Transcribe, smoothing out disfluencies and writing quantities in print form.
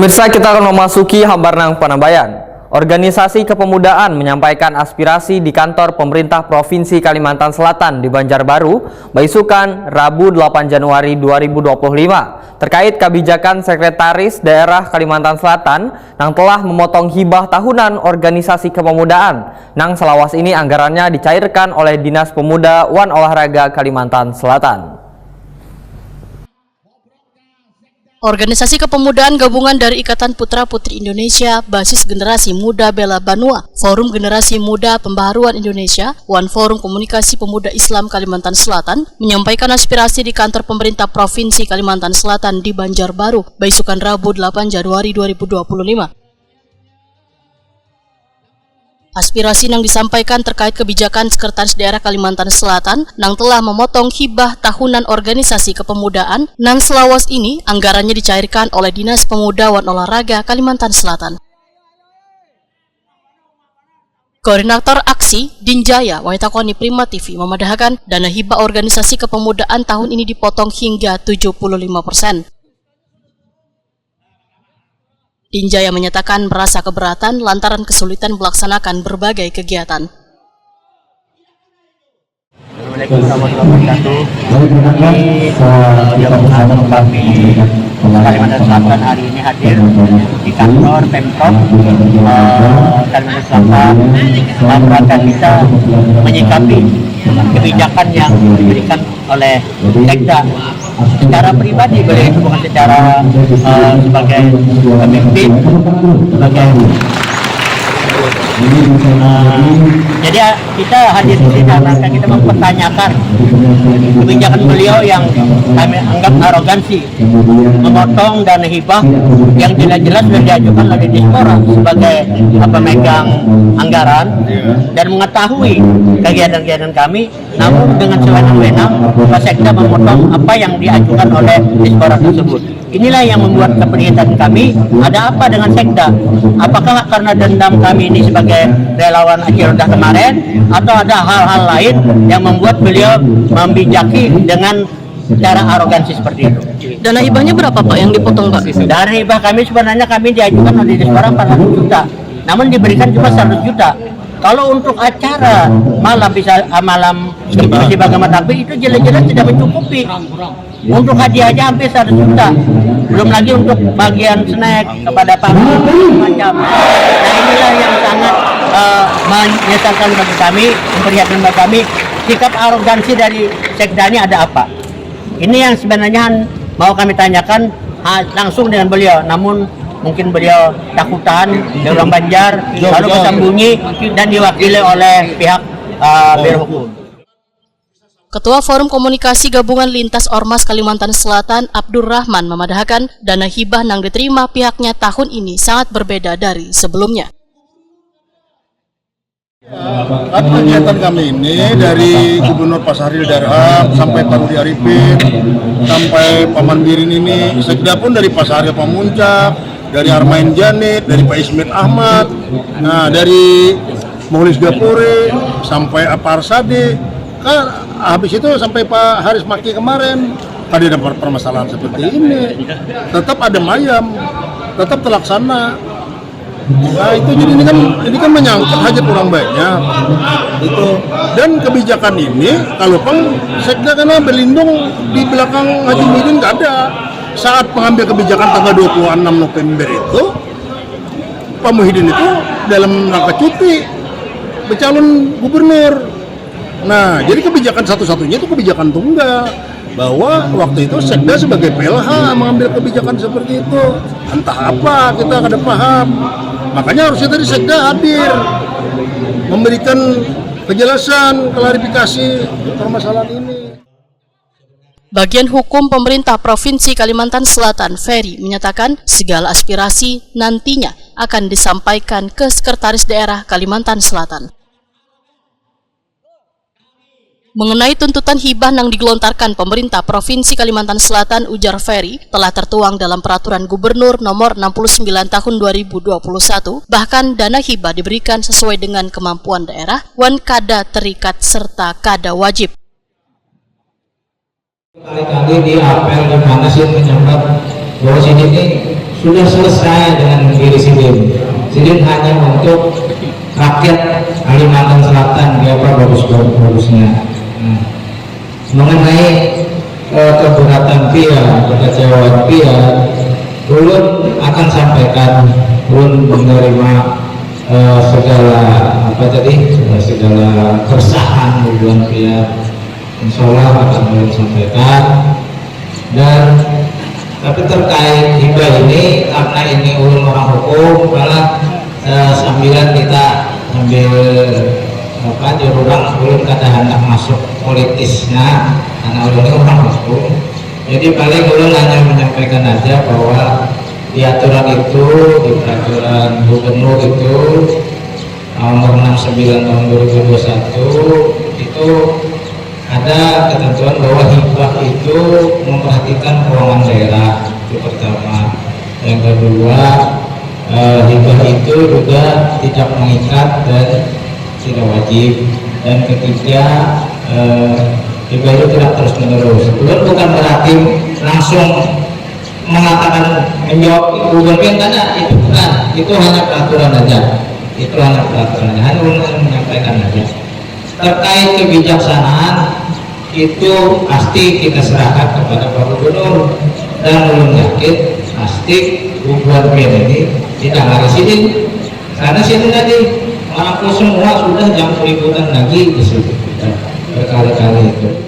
Pemirsa, kita akan memasuki Hambarnang Panambayan. Organisasi kepemudaan menyampaikan aspirasi di kantor pemerintah Provinsi Kalimantan Selatan di Banjarbaru, Baisukan, Rabu 8 Januari 2025, terkait kebijakan Sekretaris Daerah Kalimantan Selatan yang telah memotong hibah tahunan organisasi kepemudaan. Nang selawas ini anggarannya dicairkan oleh Dinas Pemuda Wan Olahraga Kalimantan Selatan. Organisasi kepemudaan gabungan dari Ikatan Putra-Putri Indonesia, Basis Generasi Muda Bela Banua, Forum Generasi Muda Pembaharuan Indonesia, One Forum Komunikasi Pemuda Islam Kalimantan Selatan menyampaikan aspirasi di kantor pemerintah Provinsi Kalimantan Selatan di Banjarbaru, Baisukan Rabu 8 Januari 2025. Aspirasi yang disampaikan terkait kebijakan Sekretaris Daerah Kalimantan Selatan yang telah memotong hibah tahunan organisasi kepemudaan nang selawas ini anggarannya dicairkan oleh Dinas Pemuda Wan Olahraga Kalimantan Selatan. Koordinator Aksi Dinjaya Waitakoni Prima TV memadahkan dana hibah organisasi kepemudaan tahun ini dipotong hingga 75%. Dinjaya menyatakan merasa keberatan lantaran kesulitan melaksanakan berbagai kegiatan. Assalamualaikum warahmatullahi wabarakatuh. Kami gabungan kami Kalimantan Selatan hari ini hadir di kantor Pemprov Kalimantan Selatan dalam kita menyikapi kebijakan yang diberikan oleh Sekda. Secara pribadi beliau itu bukan secara sebagai pemimpin, sebagai jadi kita hadir di sini karena kita mempertanyakan kebijakan beliau yang kami anggap arogansi, memotong dana hibah yang jelas-jelas sudah diajukan oleh Dispora sebagai pemegang anggaran dan mengetahui kegiatan-kegiatan kami, namun dengan sewenang-wenang Pak Sekda memotong apa yang diajukan oleh Dispora tersebut. Inilah yang membuat keprihatinan kami. Ada apa dengan Sekda? Apakah karena dendam kami ini sebagai relawan Acirodah kemarin, atau ada hal-hal lain yang membuat beliau membijaki dengan cara arogansi seperti itu? Dana hibahnya berapa Pak yang dipotong Pak? Dana hibah kami sebenarnya kami diajukan oleh Dispora 400 juta, namun diberikan cuma 100 juta. Kalau untuk acara malam bisa malam diskusi Agama Takbir itu jelas-jelas tidak mencukupi. Untuk hadiah aja hampir 100 juta. Belum lagi untuk bagian snack kepada para macam. Nah inilah yang sangat menyesalkan bagi kami, memprihatinkan bagi kami. Sikap arogansi dari Sekda ini ada apa? Ini yang sebenarnya mau kami tanyakan langsung dengan beliau. Namun mungkin beliau takutan di orang Banjar, lalu bersembunyi dan diwakili oleh pihak Biro Hukum. Ketua Forum Komunikasi Gabungan Lintas Ormas Kalimantan Selatan Abdurrahman memadahkan dana hibah yang diterima pihaknya tahun ini sangat berbeda dari sebelumnya. Kegiatan kami ini dari Gubernur Pak Sahril Darham sampai Pak Rudi Arifin sampai Pak Mandirin ini, Sekda pun dari Pak Sahril Pamuncak, dari Armain Janit, dari Pak Ismet Ahmad, nah dari Muhlis Gapuri sampai Apar Sadi. Kan habis itu sampai Pak Haris Maki kemarin ada permasalahan seperti ini, tetap ada mayam, tetap terlaksana. Nah itu jadi ini kan menyangkut hajat orang banyak itu, dan kebijakan ini kalau Sekda karena berlindung di belakang Haji Muhyiddin nggak ada. Saat pengambil kebijakan tanggal 26 November itu Pak Muhyiddin itu dalam rangka cuti bercalon gubernur. Nah, jadi kebijakan satu-satunya itu kebijakan tunggal, bahwa waktu itu Sekda sebagai PLH mengambil kebijakan seperti itu. Entah apa, kita kada paham. Makanya harusnya tadi Sekda hadir memberikan kejelasan, klarifikasi permasalahan ini. Bagian Hukum Pemerintah Provinsi Kalimantan Selatan, Ferry, menyatakan segala aspirasi nantinya akan disampaikan ke Sekretaris Daerah Kalimantan Selatan. Mengenai tuntutan hibah yang digelontarkan pemerintah Provinsi Kalimantan Selatan, ujar Ferry, telah tertuang dalam Peraturan Gubernur Nomor 69 Tahun 2021. Bahkan dana hibah diberikan sesuai dengan kemampuan daerah, wan kada terikat serta kada wajib. Kali-kali di apel di mana sih menyampaikan bahwa sini ini sudah selesai dengan diri Sidin. Sidin hanya untuk rakyat Kalimantan Selatan, apa bagus-bagusnya. Mengenai keberatan pihak, kekecewaan pihak, ulun akan sampaikan, ulun menerima segala segala keresahan hubungan pihak. Insya Allah akan ulun sampaikan. Dan tapi terkait hibah ini, karena ini ulun orang hukum, malah sambilan kita sambil jururang ulun kada hendak masuk politisnya, karena ulun ini orang hukum. Jadi paling ulun hanya menyampaikan aja bahwa di aturan itu, di peraturan gubernur itu nomor 69 tahun 2021 itu ada ketentuan bahwa hibah itu memperhatikan keuangan daerah, itu pertama. Yang kedua, hibah itu juga tidak mengikat dan tidak wajib. Dan ketiga, hibah itu tidak terus menerus. Bukan berarti langsung mengatakan menjawab gubernur karena itu bukan, itu hanya peraturan aja. Itu hanya peraturan, hanya menyampaikan aja. Terkait kebijaksanaan itu pasti kita serahkan kepada Pak Gubernur, dan belum yakin pasti hubungan ini tidak lari Sidin, karena Sidin tadi mampu semua sudah jam keributan lagi di situ berkali-kali itu.